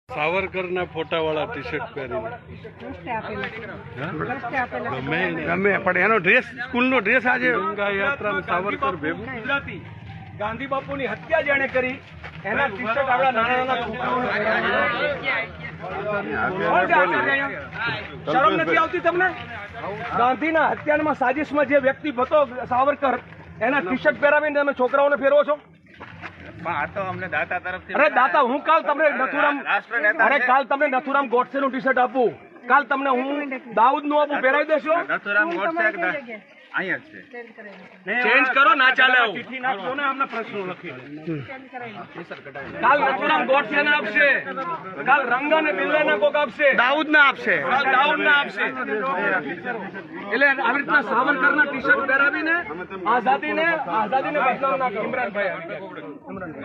સાવરકરના ફોટાવાળા T shirt પહેરીને ગમે પણ એનો ડ્રેસ સ્કૂલનો ડ્રેસ આજે ગંગા યાત્રા સાવરકર ભેગું ગુજરાતી ગાંધી બાપુની હત્યા જેણે કરી એના ટી શર્ટ આપણા નાના શરમ નથી આવતી તમને? ગાંધીના હત્યામાં સાજિશમાં જે વ્યક્તિ હતો સાવરકર એના ટી શર્ટ પહેરાવીને તમે છોકરાઓને ફેરવો છો? અરે દાતા, હું કાલ તમને નથુરામ ગોડસે નું ટી શર્ટ આપું, કાલ તમને હું દાઉદ નું આપું, પહેરાવી દેશો? ચેન્જ કરો, ના ચાલે આવું. કાલ નથુરામ ગોડસે ને આપશે, કાલ રંગા ને બિલ્લા કોક આપશે, દાઉદ ના આપશે. કાલ દાઉદ ના આપશે. એટલે આવી રીતના સાવરકર ના ટી શર્ટ પહેરાવીને આઝાદીને બદનામ ના કરો. ઇમરાનભાઈ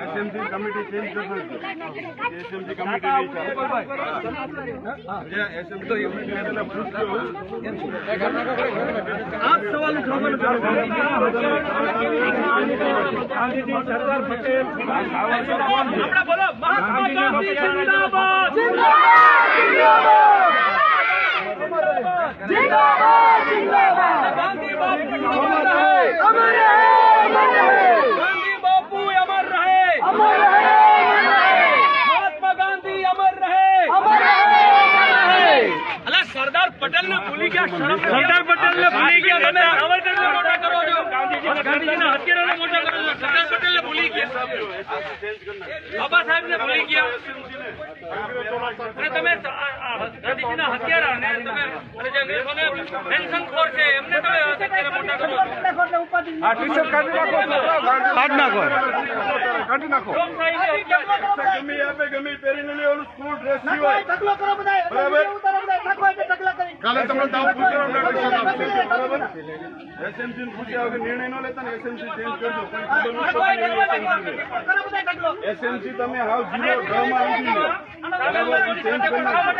એસએમસી કમિટી ચેન્જ કરશે. એસએમસી કમિટી આ સવાલ ગાંધીજી, સરદાર પટેલ, આપણે બોલો મહાત્મા ગાંધી જિંદાબાદ, ગાંધી બાપુ અમર રહે, ગાંધી બાપુ અમર રહે, મહાત્મા ગાંધી અમર રહે. અલા સરદાર પટેલ ને ભૂલી ગયા, સરદાર પટેલ ને ભૂલી ગયા, તમે સાવરકરને મોટા કરો છો, ગાંધીજીના હત્યારાને મોટા કરો છો, સરદાર પટેલ ને ભૂલી ગયા, બાબા સાહેબ ને ભૂલી ગયા. અને તમે ગાંધીજીના હત્યારાને તમે જે અંગ્રેજોને પેન્શનખોર છે એમને તમે હત્યારા મોટા કરો છો. આ ટી શર્ટ કાઢી નાખો, કાઢી નાખો. ગમે પહેરીને લેવાનું સ્કૂલ ડ્રેસ સિવાય કાલે તમને દાવ બરાબર. એસએમસી ને પૂછ્યા વગર નિર્ણય ન લેતા ને એસએમસી ચેન્જ કરજો. એસએમસી તમે હાવ ઝીરો ડ્રામા આવી ગયો. ચેન્જ કરી નાખો.